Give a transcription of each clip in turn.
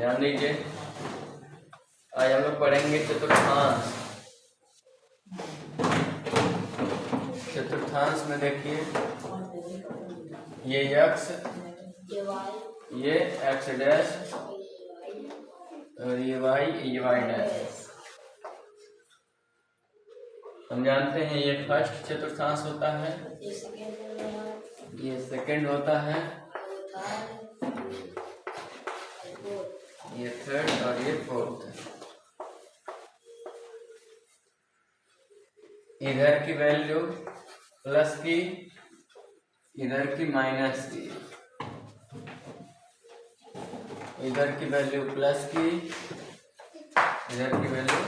ध्यान दीजिए, आज हम लोग पढ़ेंगे चतुर्थांश। चतुर्थांश में देखिए, ये x, ये x डैश और ये y डैश। हम जानते हैं ये फर्स्ट चतुर्थांश होता है, ये सेकंड होता है, ये थर्ड और ये फोर्थ। इधर की वैल्यू प्लस की, इधर की माइनस की, इधर की वैल्यू प्लस की, इधर की वैल्यू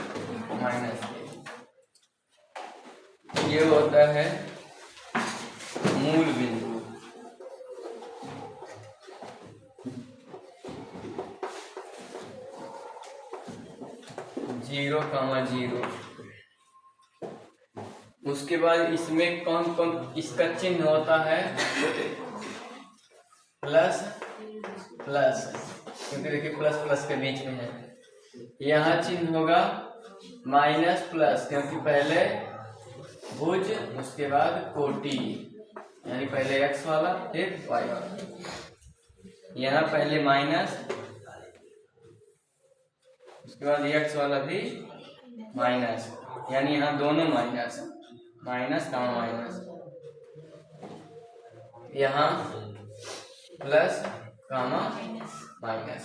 माइनस की। ये होता है मूल बिंदु। Zero comma zero. उसके बाद इसमें कौन कौन इसका चिन्ह होता है, प्लस प्लस, क्योंकि देखिए प्लस प्लस के बीच में है। यहाँ चिन्ह होगा माइनस प्लस, क्योंकि पहले भुज उसके बाद कोटि, यानी पहले x वाला फिर y वाला। यहाँ पहले माइनस, उसके बाद x वाला भी माइनस, यानी यहाँ दोनों माइनस, माइनस कामा माइनस। यहाँ प्लस कामा माइनस।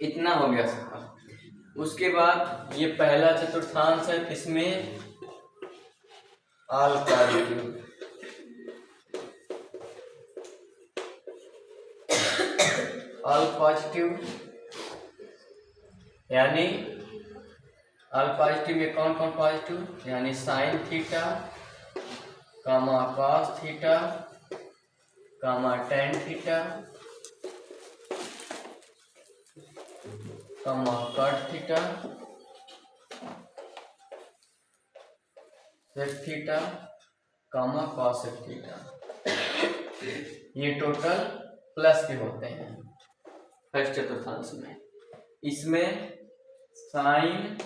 इतना हो गया सबका। उसके बाद ये पहला चतुर्थांश है, इसमें ऑल पॉजिटिव, ऑल पॉजिटिव, यानी ऑल पॉजिटिव में कौन कौन पॉजिटिव, यानी साइन थीटा कामा कॉस थीटा कामा टेन थीटा कामा कट थीटा, सेक थीटा कामा कॉसेक थीटा। ये टोटल प्लस के होते हैं फर्स्ट चतुर्थांश में। इसमें साइन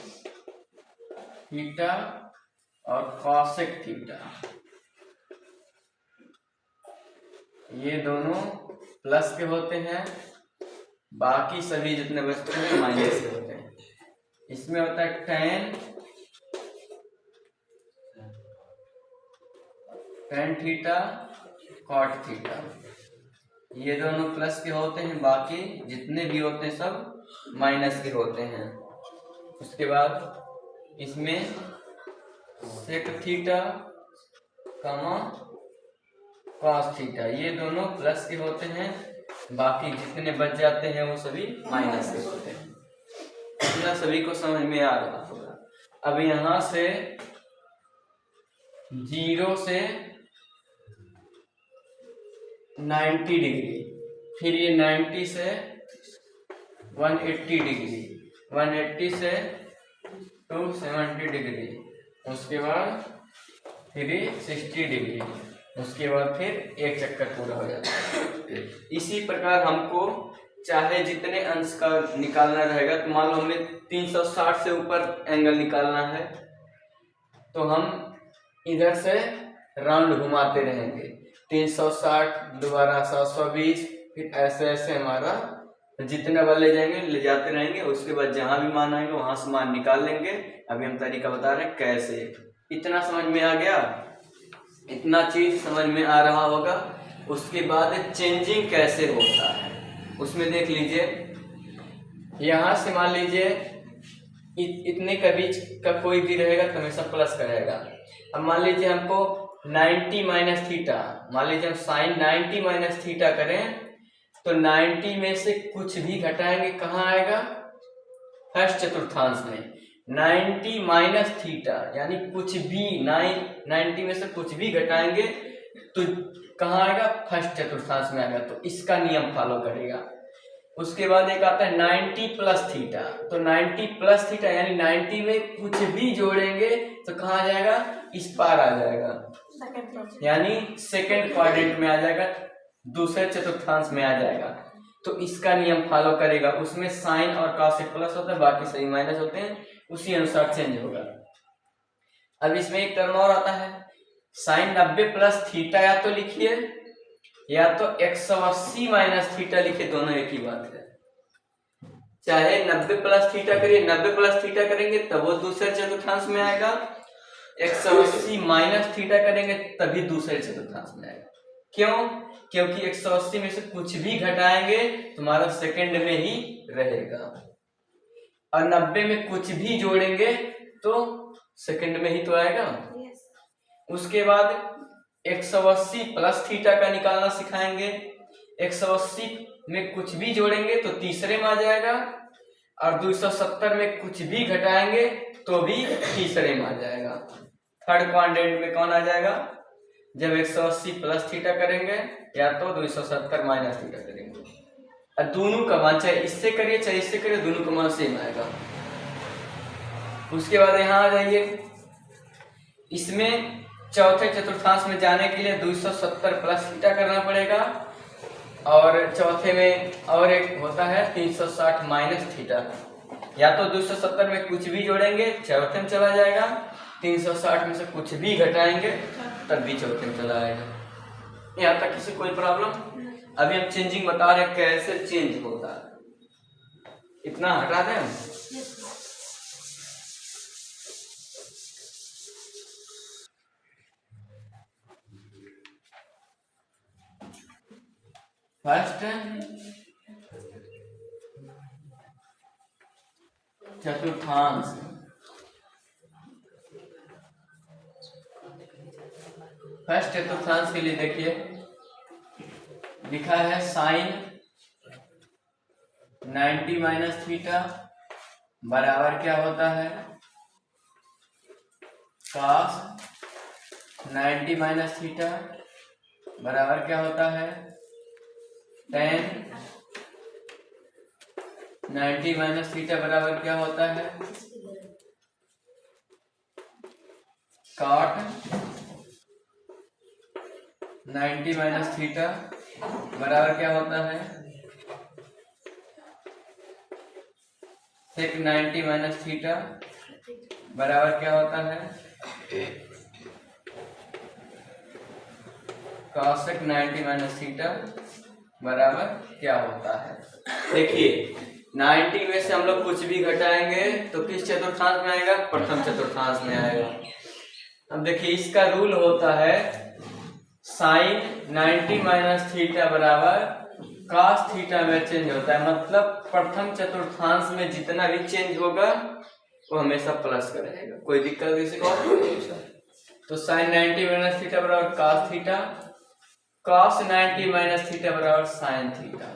थीटा और कॉसेक थीटा, ये दोनों प्लस के होते हैं, बाकी सभी जितने बचते हैं माइनस के होते हैं। इसमें होता है टेन थीटा कॉट थीटा, ये दोनों प्लस के होते हैं, बाकी जितने भी होते हैं सब माइनस के होते हैं। उसके बाद इसमें सेक थीटा कामा कॉस थीटा, ये दोनों प्लस के होते हैं, बाकी जितने बच जाते हैं वो सभी माइनस के होते हैं। इतना सभी को समझ में आ रहा होगा। अब यहाँ से 0 से 90 डिग्री, फिर ये 90 से 180 डिग्री, 180 से 270 डिग्री, उसके बाद फिर 60 डिग्री, उसके बाद फिर एक चक्कर पूरा हो जाता है। इसी प्रकार हमको चाहे जितने अंश का निकालना रहेगा, तो मान लो हमें 360 से ऊपर एंगल निकालना है, तो हम इधर से राउंड घुमाते रहेंगे, 360 दोबारा 720, फिर ऐसे ऐसे हमारा जितने बार ले जाएंगे ले जाते रहेंगे। उसके बाद जहां भी मान आएंगे वहां से मान निकाल लेंगे। अभी हम तरीका बता रहे हैं कैसे। इतना समझ में आ गया, इतना चीज समझ में आ रहा होगा। उसके बाद चेंजिंग कैसे होता है उसमें देख लीजिए। यहाँ से मान लीजिए इतने का बीच का कोई भी रहेगा तो हमेशा प्लस करेगा। अब मान लीजिए हमको 90 माइनस थीटा, मान लीजिए हम साइन 90 माइनस थीटा करें, तो 90 में से कुछ भी घटाएंगे कहाँ आएगा, फर्स्ट चतुर्थांश में। 90 माइनस थीटा यानी कुछ भी 90 में से कुछ भी घटाएंगे तो कहाँ आएगा, फर्स्ट चतुर्थांश में आएगा। तो इसका नियम फॉलो करेगा। उसके बाद एक आता है 90 प्लस थीटा, तो 90 प्लस थीटा यानी 90 में कुछ भी जोड़ेंगे तो कहाँ आ जाएगा, इस पार आ जाएगा, यानी सेकंड क्वाड्रेंट में आ जाएगा। दूसरे चतुर्थांश में आ जाएगा। तो इसका नियम फॉलो करेगा, उसमें साइन और कॉस एक प्लस होता है, बाकी सभी माइनस होते हैं, उसी अनुसार चेंज होगा। अब इसमें एक टर्म और आता है, साइन 90 प्लस थीटा, या तो लिखिए या तो 180 माइनस थीटा लिखिए, दोनों एक ही बात है। चाहे 90 प्लस थीटा करिए, 90 प्लस थीटा करेंगे तब वो दूसरे चतुर्थांश में आएगा, 180 माइनस थीटा करेंगे तभी दूसरे चतुर्थांश में आएगा। क्यों? क्योंकि 180 में से कुछ भी घटाएंगे तुम्हारा सेकंड में ही रहेगा, और 90 में कुछ भी जोड़ेंगे तो सेकंड में ही तो आएगा। उसके बाद 180 प्लस थीटा का निकालना सिखाएंगे, 180 में कुछ भी जोड़ेंगे तो तीसरे में आ जाएगा, और 270 में कुछ भी घटाएंगे तो भी तीसरे में आ जाएगा। थर्ड क्वाड्रेंट में कौन आ जाएगा? जब 180 प्लस थीटा करेंगे या तो 270 माइनस थीटा करेंगे, और दोनों का मान चाहे इससे करिए चाहे इससे करिए, दोनों का मान सेम आएगा। उसके बाद यहाँ आ जाइए, इसमें चौथे चतुर्थांश में जाने के लिए 270 प्लस थीटा करना पड़ेगा, और चौथे में और एक होता है 360 माइनस थीटा। या तो 270 में कुछ भी जोड़ेंगे चौथे में चला जाएगा, 360 में से कुछ भी घटाएंगे तब भी चौथे में चला आएगा। यहाँ तक किसी कोई प्रॉब्लम? अभी हम चेंजिंग बता रहे हैं कैसे चेंज होता है, इतना हटा दें हम। फर्स्ट चतुर्थांश, फर्स्ट चतुर्थांश के लिए देखिए लिखा है साइन 90 माइनस थीटा बराबर क्या होता है, कॉस 90 माइनस थीटा बराबर क्या होता है, tan 90 माइनस थीटा बराबर क्या होता है, cot 90 माइनस थीटा बराबर क्या होता है, sec 90 माइनस थीटा बराबर क्या होता है, cosec 90 माइनस थीटा बराबर क्या होता है। देखिए 90 में से हम लोग कुछ भी घटाएंगे तो किस चतुर्थांश में आएगा? प्रथम चतुर्थांश में आएगा। अब देखिए इसका रूल होता है साइन 90 माइनस थीटा बराबर कॉस थीटा में चेंज होता है, मतलब प्रथम चतुर्थांश में जितना भी चेंज होगा वो हमेशा प्लस का रहेगा, कोई दिक्कत किसी को? तो साइन 90 माइनस थीटा बराबर cos theta, cos 90 minus theta बराबर साइन थीटा।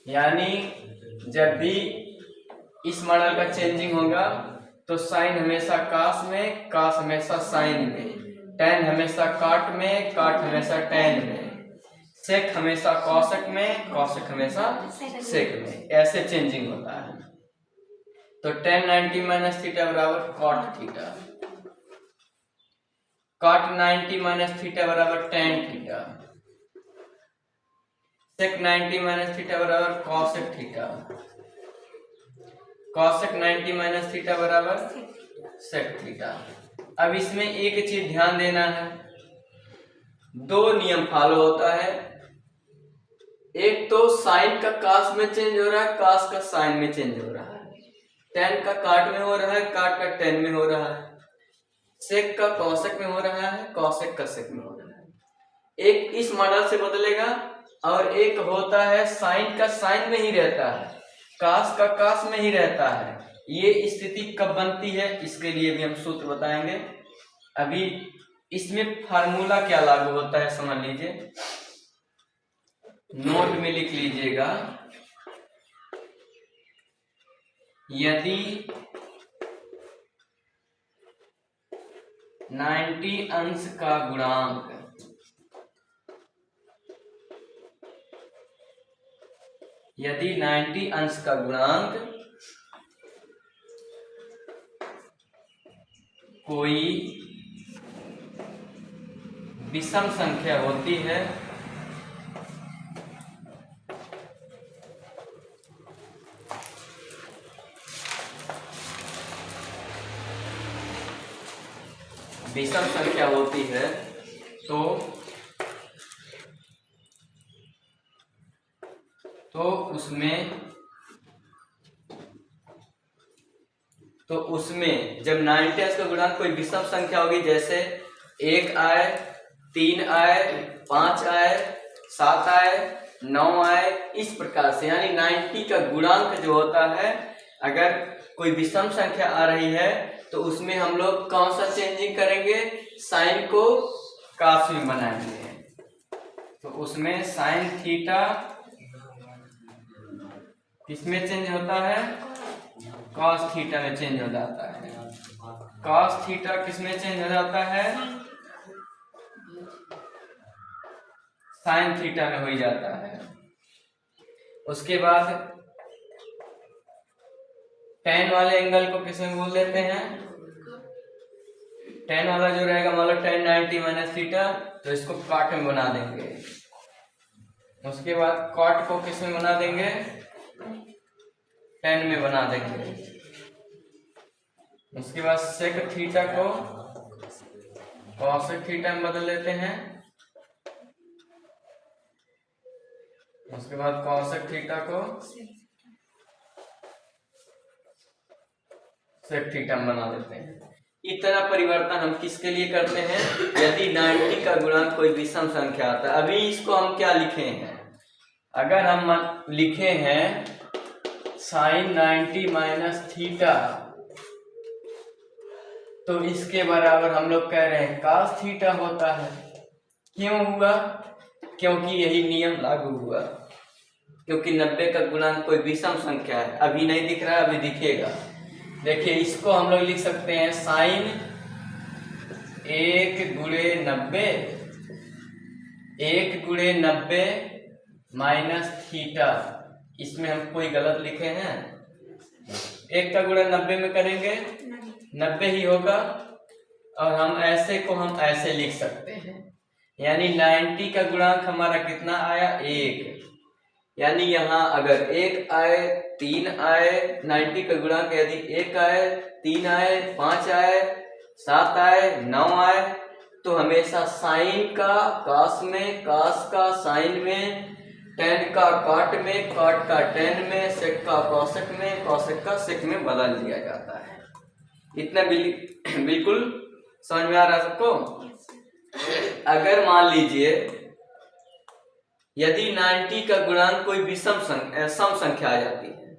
यानी जब भी इस मॉडल का चेंजिंग होगा तो साइन हमेशा कॉस में, कॉस हमेशा साइन में, टेन हमेशा कॉट में, कॉट हमेशा टेन में, सेक हमेशा कॉसेक में, कॉसेक हमेशा सेक में, ऐसे चेंजिंग होता है। तो टेन 90 माइनस थीटा बराबर cot theta, cot 90 minus theta बराबर tan theta, sec 90 minus theta बराबर cosec theta, cosec 90 minus theta बराबर सेक थीटा। अब इसमें एक चीज ध्यान देना है, दो नियम फॉलो होता है, एक तो साइन का कॉस में चेंज हो रहा है, कॉस का साइन में चेंज हो रहा है, टेन का कॉट में हो रहा है, कॉट का टेन में हो रहा है, सेक का कॉसेक में हो रहा है, कॉसेक का सेक में हो रहा है। एक इस मॉडल से बदलेगा और एक होता है साइन का साइन में ही रहता है, कॉस का कॉस में ही रहता है। ये स्थिति कब बनती है इसके लिए भी हम सूत्र बताएंगे। अभी इसमें फार्मूला क्या लागू होता है समझ लीजिए, नोट में लिख लीजिएगा। यदि 90 अंश का गुणांक यदि 90 अंश का गुणांक कोई विषम संख्या होती है विषम संख्या होती है तो उसमें जब 90 का गुणांक कोई विषम संख्या होगी, जैसे 1 आए, 3 आए, 5 आए, 7 आए, 9 आए, इस प्रकार से, यानी 90 का गुणांक जो होता है, अगर कोई विषम संख्या आ रही है तो उसमें हम लोग कौन सा चेंजिंग करेंगे, साइन को कॉस में बनाएंगे। तो उसमें साइन थीटा किसमें चेंज होता है, कॉस थीटा में चेंज हो जाता है। कॉस थीटा किसमें चेंज हो जाता है, साइन थीटा में हो जाता है। उसके बाद tan वाले एंगल को किसमें बोल देते हैं, tan वाला जो रहेगा, मान लो tan 90 माइनस थीटा, तो इसको कॉट में बना देंगे। उसके बाद कॉट को किसमें बना देंगे, tan में बना देंगे। उसके बाद सेक थीटा को कॉसेक थीटा में बदल देते हैं। उसके बाद कॉसेक थीटा को सेक थीटा में बना देते हैं। इतना परिवर्तन हम किसके लिए करते हैं, यदि 90 का गुणांक कोई विषम संख्या आता है। अभी इसको हम क्या लिखे हैं, अगर हम लिखे हैं साइन 90 माइनस थीटा, तो इसके बराबर हम लोग कह रहे हैं कॉस थीटा होता है। क्यों हुआ, क्योंकि यही नियम लागू हुआ, क्योंकि 90 का गुणांक कोई विषम संख्या है। अभी नहीं दिख रहा है, अभी दिखेगा। देखिए, इसको हम लोग लिख सकते हैं साइन 1 गुणे 90, 1 गुणे 90 माइनस थीटा। इसमें हम कोई गलत लिखे हैं, 1 का गुणा 90 में करेंगे 90 ही होगा, और हम ऐसे को हम ऐसे लिख सकते हैं, यानी 90 का गुणांक हमारा कितना आया, 1। यानी यहाँ अगर 1 आए, 3 आए, 90 का गुणांक यदि 1 आए, 3 आए, 5 आए, 7 आए, 9 आए, तो हमेशा साइन का कॉस में, कॉस का साइन में, tan का कॉट में, कॉट का tan में, सेक का कॉसेक में, कॉसेक का सेक में बदल दिया जाता है। इतना बिल्कुल समझ में आ रहा है सबको। अगर मान लीजिए यदि 90 का गुणांक कोई विषम सम संख्या आ जाती है,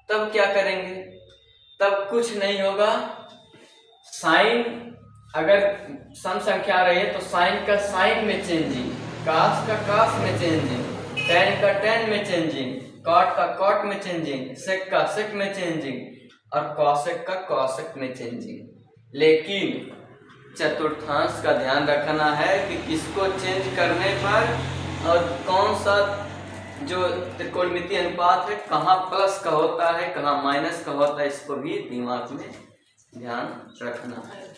तब क्या करेंगे, तब कुछ नहीं होगा। साइन अगर सम संख्या आ रही है तो साइन का साइन में चेंजिंग, कॉस का कॉस में चेंजिंग, tan का tan में चेंजिंग, कॉट का कॉट में चेंजिंग, सेक का सेक में चेंजिंग, और कॉसेक का कॉसेक में चेंजिंग। लेकिन चतुर्थांश का ध्यान रखना है कि किसको चेंज करने पर और कौन सा जो त्रिकोणमितीय अनुपात है कहाँ प्लस का होता है, कहाँ माइनस का होता है, इसको भी दिमाग में ध्यान रखना है।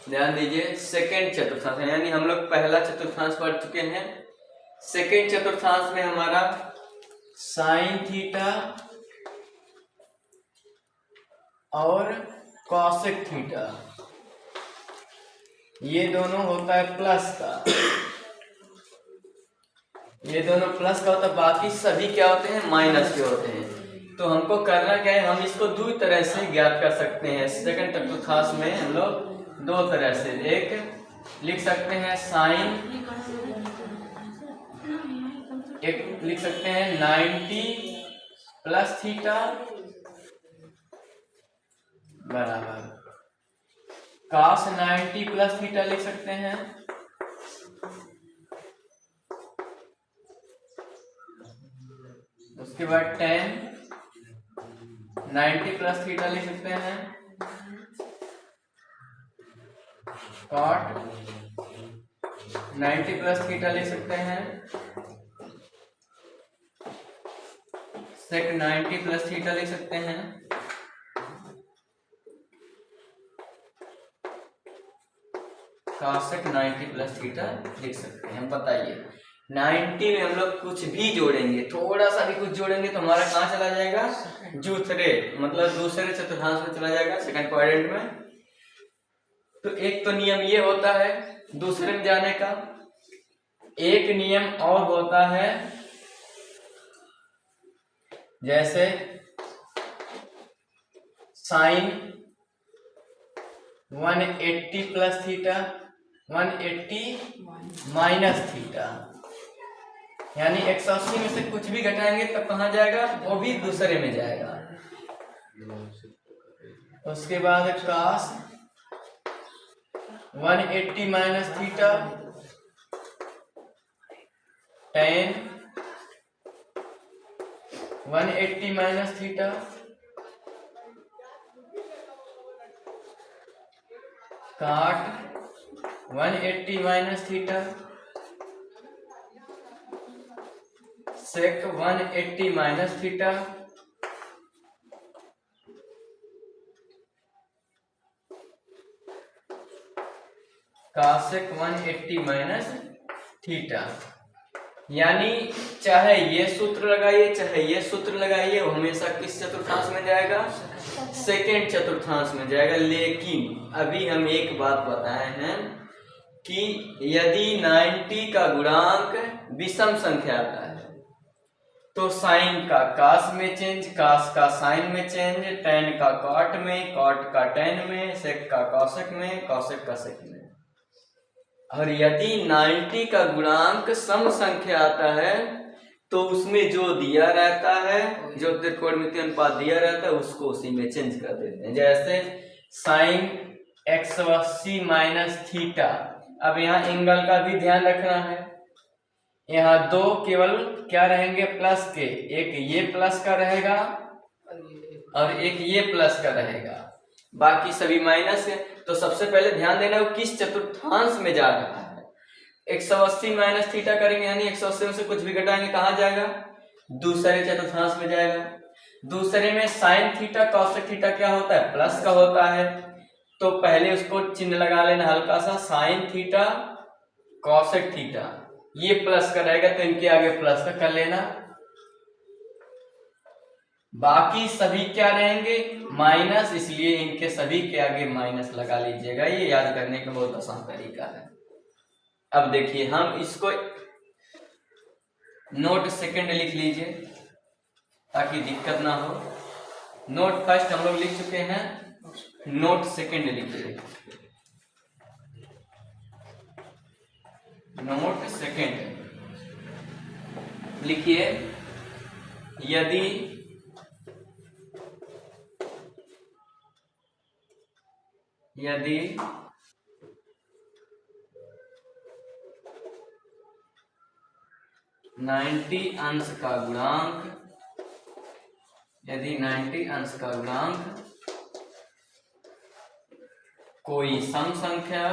ध्यान दीजिए, सेकेंड चतुर्थांश, यानी हम लोग पहला चतुर्थांश पढ़ चुके हैं। सेकेंड चतुर्थांश में हमारा साइन थीटा और कॉसेक थीटा, ये दोनों होता है प्लस का, ये दोनों प्लस का होता है, बाकी सभी क्या होते हैं, माइनस के होते हैं। तो हमको करना क्या है, हम इसको दो तरह से ज्ञात कर सकते हैं। सेकंड चतुर्थांश में हम लोग दो तरह से, एक लिख सकते हैं साइन, एक लिख सकते हैं 90 प्लस थीटा बराबर कॉस 90 प्लस थीटा लिख सकते हैं। उसके बाद tan 90 प्लस थीटा लिख सकते हैं, कॉट 90 प्लस थीटा लिख सकते हैं, सेक 90 प्लस थीटा लिख सकते हैं, कॉसेक 90 प्लस थीटा लिख सकते हैं। बताइए 90 में हम लोग कुछ भी जोड़ेंगे, थोड़ा सा भी कुछ जोड़ेंगे तो हमारा कहाँ चला जाएगा, दूसरे मतलब दूसरे चतुर्थांश में चला जाएगा, सेकंड क्वाड्रेंट में। तो एक तो नियम ये होता है दूसरे में जाने का, एक नियम और होता है जैसे sine 180 plus theta 180 minus theta, यानी 180 में से कुछ भी घटाएंगे तब कहाँ जाएगा, वो भी दूसरे में जाएगा। उसके बाद cos 180 minus theta tan 180 minus theta cot 180 minus theta sec 180 minus theta cosec 180 minus theta. यानी चाहे ये सूत्र लगाइए चाहे ये सूत्र लगाइए, वो हमेशा किस चतुर्थांश में जाएगा, सेकेंड चतुर्थांश में जाएगा। लेकिन अभी हम एक बात बताए हैं कि यदि 90 का गुणांक विषम संख्या का है तो साइन का कास में चेंज, कास का साइन में चेंज, tan का कॉट में, कॉट का tan में, सेक का कॉसेक में, कॉसेक का सेक में। और यदि 90 का गुणांक सम संख्या आता है तो उसमें जो दिया रहता है, जो त्रिकोणमितीय अनुपात दिया रहता है, उसको उसी में चेंज कर देते हैं। जैसे साइन 180 माइनस थीटा, अब यहाँ एंगल का भी ध्यान रखना है, यहाँ दो केवल क्या रहेंगे, प्लस के, एक ये प्लस का रहेगा और एक ये प्लस का रहेगा, बाकी सभी माइनस है। तो सबसे पहले ध्यान देना वो किस चतुर्थांश में जा रहा है। 180 माइनस थीटा करेंगे यानी 180 में से कुछ भी घटाएंगे कहाँ जाएगा, दूसरे चतुर्थांश में जाएगा। दूसरे में साइन थीटा कॉसेक थीटा क्या होता है, प्लस का होता है, तो पहले उसको चिन्ह लगा लेना हल्का सा, साइन थीटा कॉसेक थीटा, ये प्लस का रहेगा तो इनके आगे प्लस का कर लेना, बाकी सभी क्या रहेंगे माइनस, इसलिए इनके सभी के आगे माइनस लगा लीजिएगा। ये याद करने का बहुत आसान तरीका है। अब देखिए हम इसको नोट सेकंड लिख लीजिए ताकि दिक्कत ना हो। नोट फर्स्ट हम लोग लिख चुके हैं, नोट सेकंड लिखिए। नोट सेकंड लिखिए, यदि यदि 90 अंश का गुणांक, यदि 90 अंश का गुणांक कोई सम संख्या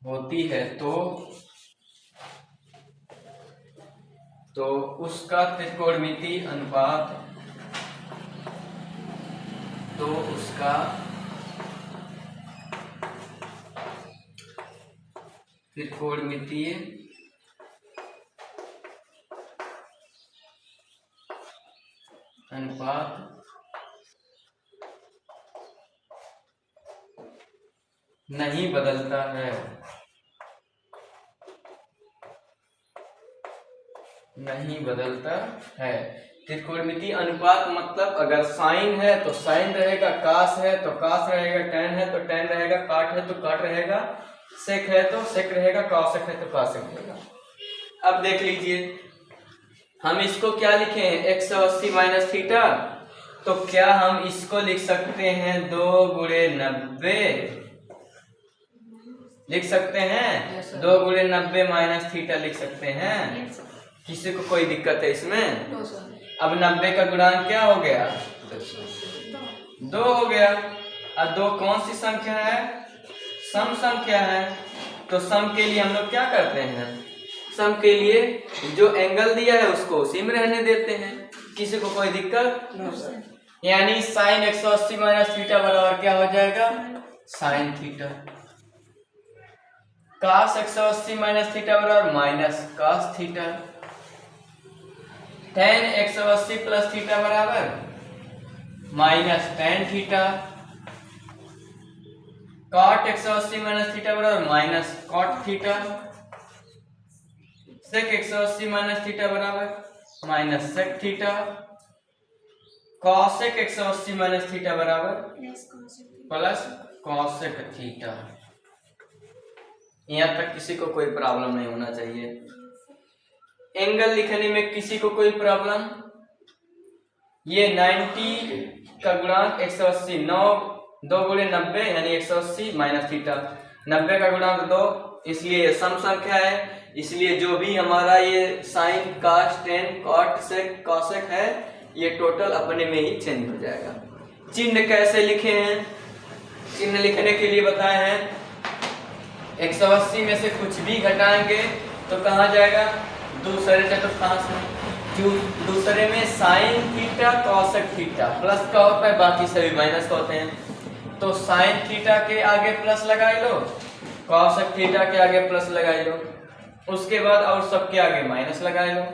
होती है तो उसका त्रिकोणमितीय अनुपात, तो उसका त्रिकोणमितीय अनुपात नहीं बदलता है, नहीं बदलता है। त्रिकोणमितीय अनुपात मतलब अगर साइन है तो साइन रहेगा, कास है तो कास रहेगा, tan है तो tan रहेगा, काट है तो काट रहेगा, सेक है तो सेक रहेगा, कॉसेक है तो कॉसेक रहेगा। अब देख लीजिए हम इसको क्या लिखे हैं 180 माइनस थीटा, तो क्या हम इसको लिख सकते हैं 2 गुणे 90 लिख सकते हैं, 2 गुणे 90 माइनस थीटा लिख सकते हैं। किसी को कोई दिक्कत है इसमें? अब 90 का गुणांक क्या हो गया, 2 हो गया। अब 2 कौन सी संख्या है, सम संख्या है, तो सम के लिए हम लोग क्या करते हैं, सम के लिए जो एंगल दिया है उसको उसी में रहने देते हैं, किसी को कोई दिक्कत, यानी साइन 180 माइनस थीटा बराबर क्या हो जाएगा, sine theta. Cos 180 minus theta बराबर minus cos theta. Tan 180 plus theta बराबर minus tan theta. Cot 180 minus theta बराबर minus cot theta. Sec 180 minus theta बराबर minus sec theta. Cosec 180 minus theta बराबर plus cosec theta. यहां तक किसी को कोई प्रॉब्लम नहीं होना चाहिए। एंगल लिखने में किसी को कोई प्रॉब्लम, ये 90 का गुणांक 180, 9 गुणे 90 यानी 180 माइनस थीटा, 90 का गुणांक 2, इसलिए सम संख्या है, इसलिए जो भी हमारा ये साइन कास टेन कॉट सेक कॉसेक है ये टोटल अपने में ही चेंज हो जाएगा। चिन्ह कैसे लिखे हैं, चिन्ह लिखने के लिए बताए हैं 180 में से कुछ भी घटाएंगे तो कहाँ जाएगा, दूसरे चतुर्थांश में। दूसरे में sine theta cosec theta plus का होता है, बाकी सभी माइनस का होते हैं, तो साइन थीटा के आगे प्लस लगाई लो, कॉसेक थीटा के आगे प्लस लगाई लो, उसके बाद और सबके आगे माइनस लगाई लो।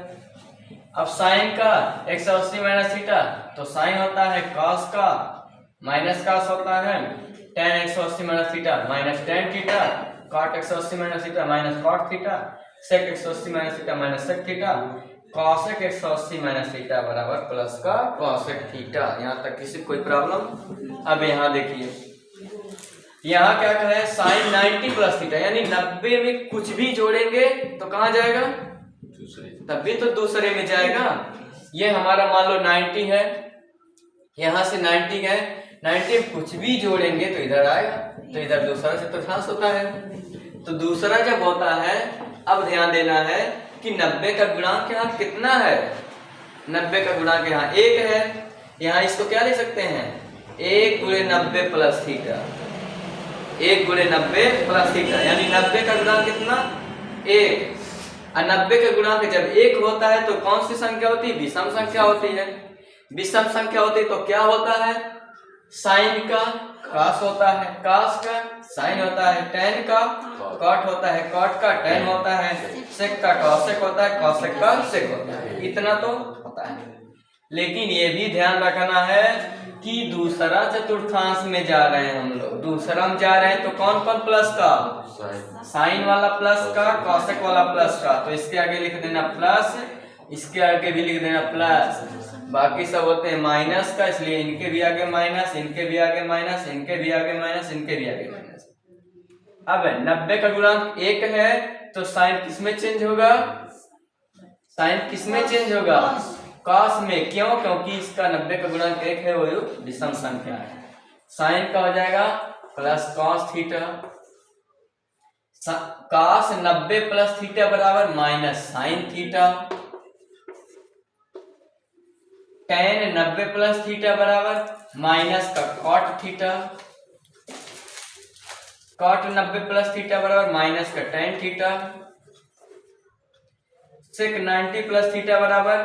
अब साइन का 180 माइनस थीटा तो साइन होता है कॉस का, माइनस कॉस होता है tan 180 minus theta minus tan theta, cot 180 minus theta minus cot theta, sec 180 minus theta minus sec theta, cosec 180 minus theta बराबर प्लस का कॉसेक थीटा। यहाँ तक किसी कोई प्रॉब्लम। अब यहाँ देखिए यहाँ क्या है, साइन 90 प्लस थीटा यानी 90 में कुछ भी जोड़ेंगे तो कहाँ जाएगा, तभी तो दूसरे में जाएगा। ये हमारा मान लो 90 है, यहाँ से 90 है, 90 में कुछ भी जोड़ेंगे तो इधर आएगा, तो इधर दूसरा चतुर्थांश होता है। तो दूसरा जब होता है, अब ध्यान देना है कि 90 का गुणांक यहाँ कितना है, 90 का गुणांक यहाँ 1 है, यहाँ इसको क्या ले सकते हैं 1 गुणे 90 प्लस थीटा, 1 गुणे 90 प्लस थीटा यानी 90 का गुणांक कितना 1। 90 का गुणांक जब 1 होता है तो कौन सी संख्या होती है, विषम संख्या होती है। विषम संख्या होती है तो क्या होता है, साइन का कास होता है, कास का साइन होता है, टेन का कॉट होता है, कॉट का टेन होता है, सेक का कॉसेक होता है, कॉसेक का सेक होता है। इतना तो पता है, लेकिन ये भी ध्यान रखना है कि दूसरा चतुर्थांश में जा रहे हैं हम लोग, दूसरा में जा रहे हैं तो कौन कौन प्लस का, साइन वाला प्लस का, कॉसेक वाला प्लस का, तो इसके आगे लिख देना प्लस, इसके आगे भी लिख देना प्लस, बाकी सब होते हैं माइनस का, इसलिए इनके भी आगे माइनस, इनके भी आगे माइनस, इनके भी आगे माइनस, इनके भी आगे माइनस। अब 90 का गुणांक 1 है तो साइन किसमें चेंज होगा, साइन किसमें चेंज होगा, कॉस में। क्यों, क्योंकि इसका 90 का गुणांक 1 है, वो विषम संख्या है। साइन का हो जाएगा plus cos theta, cos 90 plus theta बराबर minus sine theta, tan 90 plus theta बराबर माइनस का cot theta, cot 90 plus theta बराबर माइनस का tan theta, sec 90 plus theta बराबर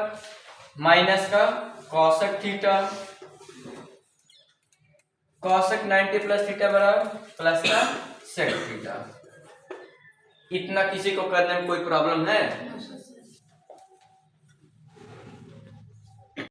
माइनस का cosec theta, cosec 90 plus theta बराबर प्लस का sec theta. इतना किसी को करने में कोई प्रॉब्लम है?